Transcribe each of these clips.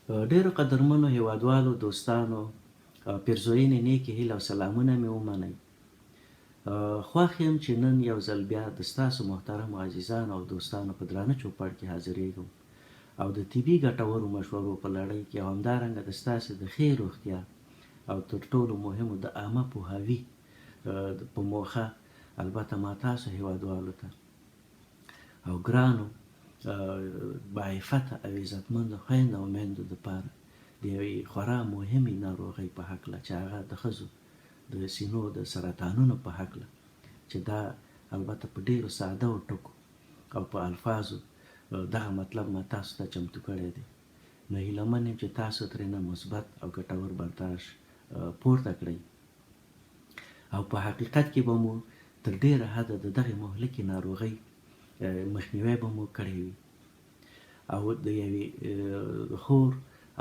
ډېرو قدرمنو هیوادوالو، دوستانو، پیرزوینې نیکې هیلې او سلامونه مې ومنئ. خوښ یم چې نن یو ځل بیا د ستاسو محترمو عزیزانو او دوستانو په درانه چوپړ کې حاضرېږم او د طبي ګټورو مشورو په لړۍ کې او همدارنګه د ستاسې د ښې روغتیا او تر ټولو مهمو د عامه پوهاوي په موخه، البته ما تاسو هیوادوالو ته او ګرانو باعفته او عزتمندو خویندو او میندو دپاره د یوې خورا مهمې ناروغۍ په هکله چې هغه د ښځو د سینو د سرطانونو په هکله، چې دا البته په ډیرو ساده او ټکو او په الفاظو دغه مطلب ما تاسو ته چمتو کړی دی. نو هیله من یم چې تاسو ترېنه مثبت او ګټور برداشت پورته کړئ او په حقیقت کې به مو تر ډیره حده د دغې مهلکې ناروغۍ مخنیوی به مو کړی وي او د یوې خور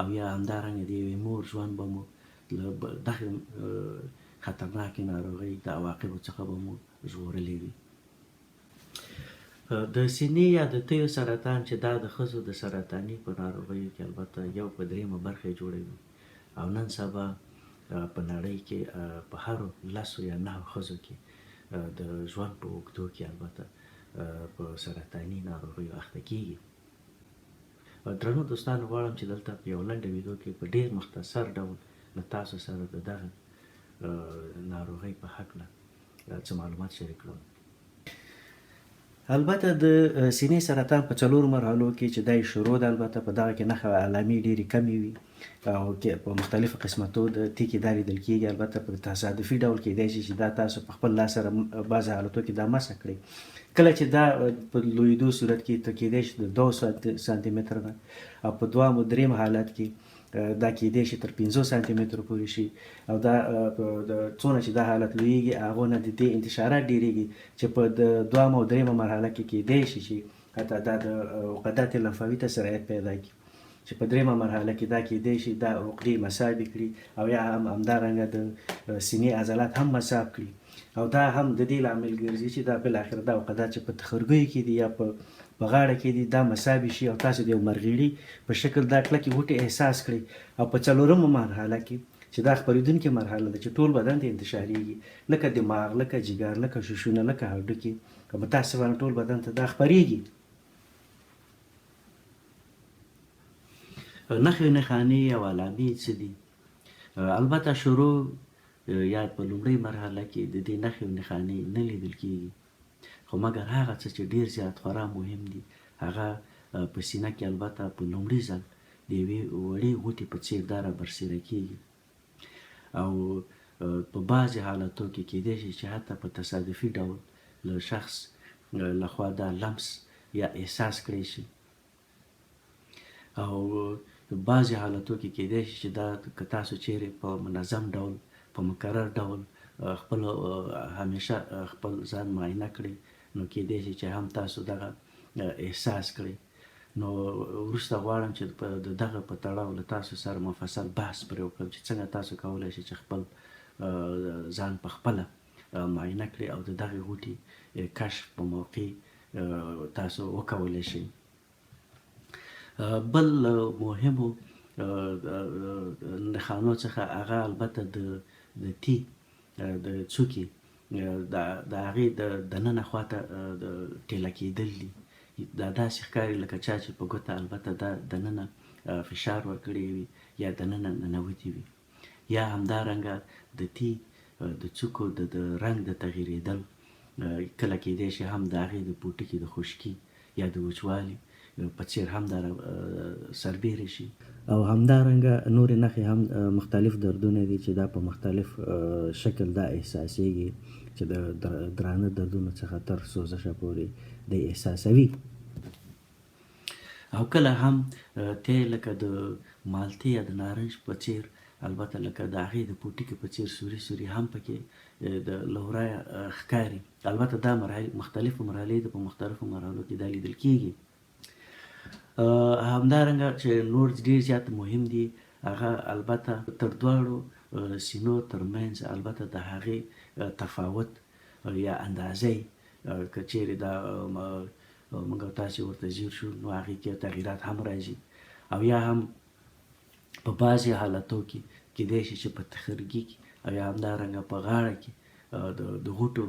او یا همدارنګه د یوې مور ژوند به مو له دغې خطرناکې ناروغۍ د عواقبو څخه به مو ژغورلی وي. د سینې یا د تیو سرطان چې دا د ښځو د سرطاني په ناروغیو کې البته یو په دریمه برخه یې جوړوي او نن سبا په نړۍ کې په هرو 10 یا 9 ښځو کې د ژوند په اوږدو کې البته په سرطاني ناروغیو اخته کیږي. درنو دوستانو، غواړم چې دلته په یو لنډه ویډیو کې په ډیر مختصر ډول له تاسو سره د دغه ناروغۍ په هکله څه معلومات شریک کړم. البته د سینې سرطان په 4 مرحلو کې چې دا شروع ده، البته په دغه کې نښه علامې ډېرې کمې وي او په مختلفو قسمتو د ټکي دا لیدل کېږي. البته په تصادفي ډول کېدای شي چې دا تاسو په خپل لاس سره بعضې حالتو کې دا مسح کړئ. کله چې دا په لویدو صورت کې کېدای شي د 2 سانتي متره نه او په دویم او دریم حالت کې دا کېدای شي تر 5 سانتي مترو پورې شي او دا څونه چې دا حالت لویږي هغو نه د دې انتشارات ډېرېږي چې په دویم او دریمه مرحله کې کېدای شي چې حتی دا د عقدات لمفاوي ته سرایت پیدا کړي، چې په دریمه مرحله کې دا کېدای شي دا عقدې مسابې کړي او یا هم همدارنګه د سینې عضلات هم مساب کړي او دا هم د دې لامل ګرځي چې دا بالاخره دا عقدات چې په تخرګیو کې دي یا په غاړه کې دي دا مسابې شي او تاسو د یو مرغیړي په شکل دا کلکې غوټې احساس کړئ. او په 4مه مرحله کې چې دا خپرېدونکې مرحله ده چې ټول بدن ته انتشارېږي، لکه دماغ، لکه جګر، لکه ششونه، لکه هډوکي، که متاسفانه ټول بدن ته دا خپرېږي. نښې نښانې او علامې څه دي؟ البته شروع یا په لومړۍ مرحله کې د دې نښې او نښانې نه لیدل کېږي، خو مګر هغه څه چې ډېر زیات خورا مهم دي هغه په سینه کې البته په لومړي ځل د یوې وړې غوټې په څېر دا رابرسېره کېږي او په بعضې حالتو کې کېدای شي چې حتی په تصادفي ډول له شخص لخوا دا لمس یا احساس کړی شي او بعضې حالتو کې کېدای شي چې دا که تاسو چیرې په منظم ډول په مکرر ډول خپل همیشه خپل ځان معاینه کړئ نو کېدای شي چې هم تاسو دغه احساس کړئ. نو وروسته غواړم چې د دغه په تړاو له تاسو سره مفصل بحث پرې وکړم چې څنګه تاسو کولی شئ چې خپل ځان په خپله معاینه کړئ او د دغې غوټې کشف په موقع تاسو وکولی شئ. بل مهمو نښانو څخه هغه البته د تی د څوکې د هغې د دننه خواته ټیله کېدل دي. دا داسې ښکاري لکه چا چې په ګوته البته دا دننه فشار ورکړی وي یا دننه ننوتي وي، یا همدارنګه د تی د څوکو د رنګ د تغییرېدل، کله کېدای شي هم د هغې د پوټکي د خشکي یا د وچوالي په څېر هم دا سربیرې شي او همدارنګه نورې نښې هم مختلف دردونه دي چې دا په مختلف شکل دا احساسېږي چې د درانه دردونو څخه تر سوزشه پورې دی احساسوي. او کله هم تی لکه د مالټې یا د نارنج په څېر البته لکه د هغې د پوټکي په څېر سوري سوري هم پکې د لورایه ښکاري. البته دا مختلفو مرحلې د په مختلفو مرحلو کې دا لیدل کېږي. همدارنګه چې نور ډېر زیات مهم دي هغه البته تر دواړو سینو ترمنځ البته د هغې تفاوت یا اندازې که چیرې دا موږ او تاسې ورته ځیر شو نو هغې کې تغییرات هم راځي او یا هم په بعضې حالتو کې کیدای شي چې په تخرګي کې او یا همدارنګه په غاړه کې د غوټو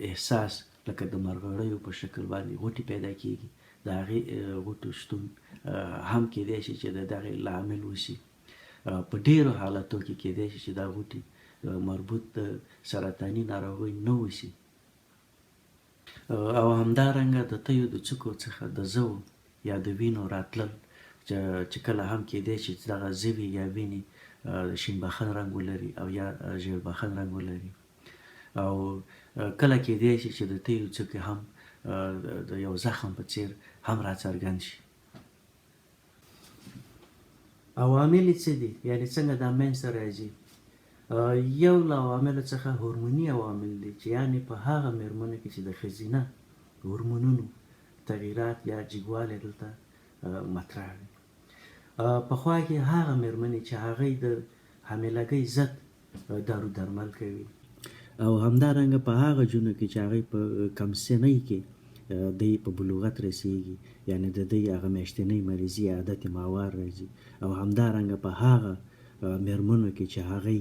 احساس لکه د مرغړیو په شکل باندې غوټې پیدا کیږي. د هغې غوټو شتون هم کیدای شي چې د دغې لامل وشي. په ډیرو حالتو کې کیدای شي چې دا غوټې مربوط د سرطاني ناروغۍ نه وشي. او همدارنګه د تیو د څکو څخه د زو یا د وینو راتلل چې کله هم کیدای شي چې دغه زوی یا وینې شین بخن رنګ ولري او یا ژیړ بخن رنګ ولري. او کله کیدای شي چې د تیو څکې هم د یو زخم په څیر هم راڅرګند شي. عوامل څه دي؟ یعنې څنګه دا منځته راځي؟ یو له عواملو څخه هورموني عوامل دي چې یعنې په هغه مېرمنو کې چې د ښځینه هورمونونو تغییرات یا جګوالی دلته مطرح وي. پخوا کې هغه مېرمنې چې هغوی د حاملګۍ ضد دارو درمل کوي او همدارنګه په هغه جونو کې چې هغوی په کم سنۍ کې دی په بلوغت رسیږي، یعنې د دوی هغه میاشتنۍ مریضي یا عادت ماهوار راځي. او همدارنګه په هغه مېرمنو کې چې هغوی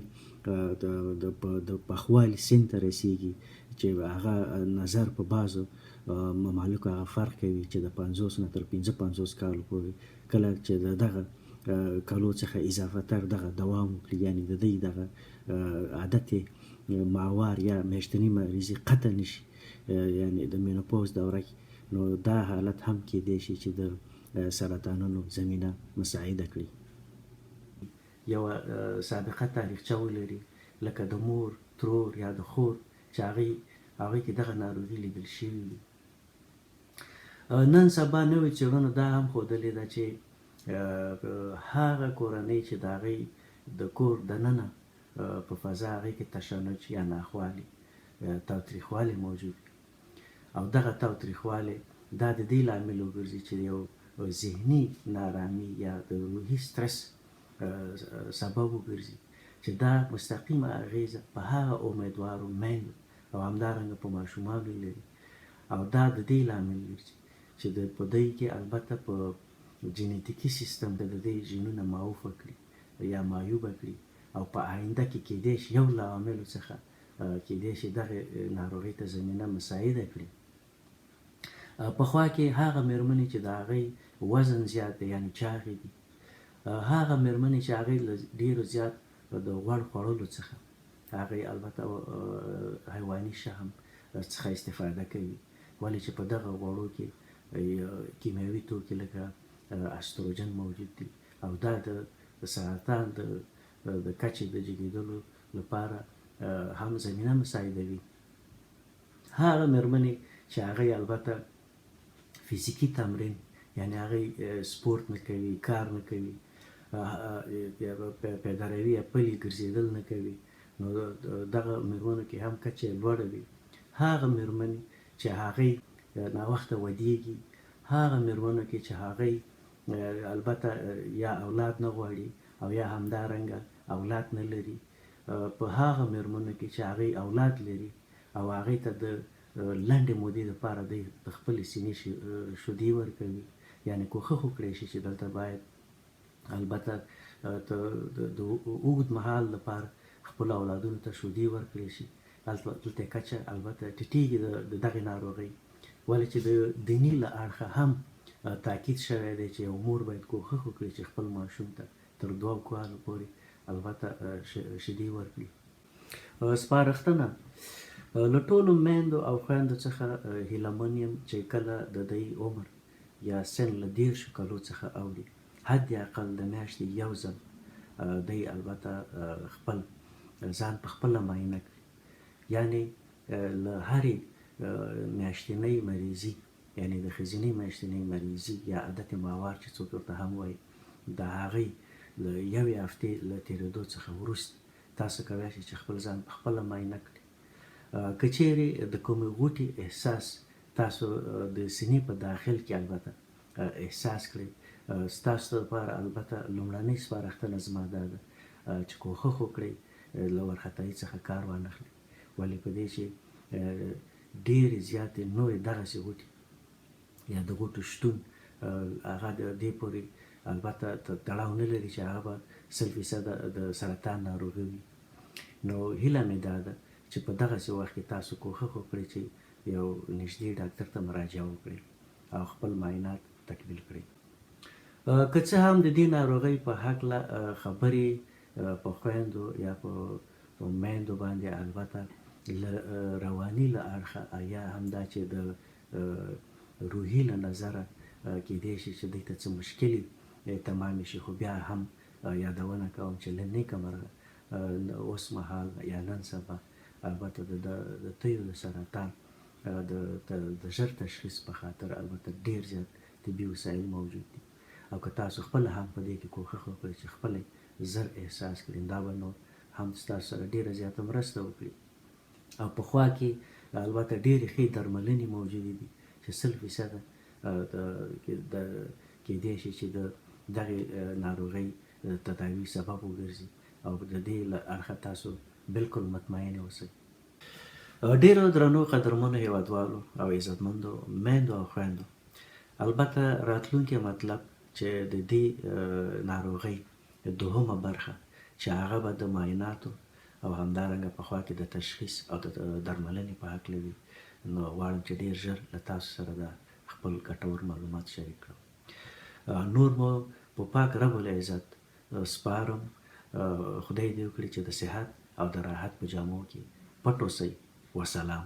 د پخوالي سن ته رسیږي چې هغه نظر په بعضو ممالکو هغه فرق کوي چې د 50 نه تر 55 کالو پورې کله چې د دغه کالو څخه اضافه تر دغه دوام وکړي، یعنې د دوی دغه عادت ماهوار یا میاشتنۍ مریضي قطع نشي، یعنې د مینوپوز دوره کې، نو دا حالت هم کیدای شي چې د سرطانونو زمینه مساعده کړي. یوه سابقه تاریخچه ولري لکه د مور، ترور یا د خور چې هغوی کې دغه ناروغي لیدل شوي وي. نن سبا نوې څېړنو دا هم ښودلې ده چې هغه کورنۍ چې د هغوی د کور دننه په فضا هغوی کې تشنج یا ناخوالي تاوتریخوالی موجود وي، او دغه تاوتریخوالی دا د دې لامل وګرځي چې یو ذهني نارامي یا د روحي سترس سبب وګرځي چې دا مستقیمه اغیزه په هغه امیدوارو میندو او همدارنګه په ماشومانو لري. او دا د دې لامل ګرځي چې په دوی کې البته په جینیتیکي سیستم کې د دې ژینونه معوفه کړي یا معیوبه کړي، او په آینده کې کیدای شي یو له عواملو څخه کیدای شي دغه ناروغۍ ته زمینه مساعده کړي. پخوا کې هغه مېرمنې چې د هغوی وزن زیات دی یعنې چاغې دي، هغه مېرمنې چې هغوی له ډېرو زیات د غوړ خوړلو څخه هغوی البته حیواني شحم څخه استفاده کوي، ولې چې په دغه غوړو کې کیمیاوي توکي لکه استروجن موجود دي، او دا د سرطان د کچې د جګېدلو لپاره هم زمینه مساعدوي. هغه مېرمنې چې هغوی البته فزیکي تمرین یعنې هغوی سپورت نه کوي، کار نه کوي، پیداروي یا پلي ګرځېدل نه کوي، نو دغه مېرمنو کې هم کچه لوړه وي. هغه مېرمنې چې هغوی ناوخته ودېږي، هغه مېرمنو کې چې هغوی البته یا اولاد نه غواړي او یا همدارنګه اولاد نه لري، په هغه مېرمنو کې چې هغوی اولاد لري او هغوی ته د لنډې مودې دپاره دوی د خپلې سینې شیدې ورکوي، یعنې کوښښ وکړی شي چې دلته باید البته د اوږد مهال لپاره خپلو اولادونو ته شیدې ورکړی شي. دلته کچه البته ټیټېږي د دغې ناروغۍ، ولې چې د دیني له اړخه هم تاکید شوی دی چې یو مور باید کوښښ وکړي چې خپل ماشوم ته تر 2 کالو پورې البته شیدې ورکړي. سپارښتنه: له ټولو میندو او خویندو څخه هیله من یم چې کله د دوی عمر یا سن له 10 کالو څخه اوړي، حد اقل د میاشتې یو ځل دوی البته خپل ځان په خپله معاینه کړي، یعنې له هرې میاشتنۍ مریضي، یعنې د ښځینۍ میاشتنۍ مریضي یا عادت ماهوار چې څوک ورته هم وایي، د هغې له یوې هفتې له تېرېدو څخه وروسته تاسو کولی شئ چې خپل ځان په خپله معاینه کړئ. که چیرې د کومې غوټې احساس تاسو د سینې په داخل کې البته احساس کړئ، ستاسو لپاره البته لومړنۍ سپارښتنه زما دا ده چې کوښښ وکړئ له وارخطایي څخه کار وانخلئ، ولې په دې چې ډېرې زیاتې نورې دغسې غوټې یا د غوټو شتون هغه د دې پورې البته تړاو نه لري چې هغه به 100% د سرطان ناروغي وي. نو هیله مې دا ده چې په دغسې وخت کې تاسو کوښښ وکړئ چې یو نږدې ډاکټر ته مراجعه وکړئ او خپل معاینات تکمیل کړئ. که څه هم د دې ناروغۍ په هکله خبرې په خویندو یا په میندو باندې البته رواني له اړخه یا هم دا چې د روحي له نظره کیدای شي چې دوی ته څه مشکلې تمامې شي، خو بیا هم یادونه کوم چې له نیکه مرغه اوس مهال یا نن سبا البته د تیو د سرطان د ژر تشخیص په خاطر البته ډیر زیات طبي وسایل موجود دي، او که تاسو خپل هم په دې کې کوښښ وکړئ چې خپل زر احساس کړئ، دا به نو هم ستاسو سره ډیره زیاته مرسته وکړي. او په خوا کې البته ډیرې ښې درملنې موجودې دي چې 100% کیدای شي چې د دغې ناروغۍ تداوي سبب وګرځي، او د دې له اړخه تاسو بالکل مطمئن اوسئ. ډیرو درنو قدرمنو هیوادوالو او عزتمندو میندو او خویندو، البته راتلونکی مطلب چې د دې ناروغۍ دوهمه برخه چې هغه به د معایناتو او همدارنګه په خوا کې د تشخیص او د درملنې په هکله وي، نو غواړم چې ډیر ژر له تاسو سره دا خپل ګټور معلومات شریک کړم. نور مو په پاک رب العزت سپارم. خدای دې وکړي چې د صحت او د راحت په جامو کې پټ اوسئ. وسلام.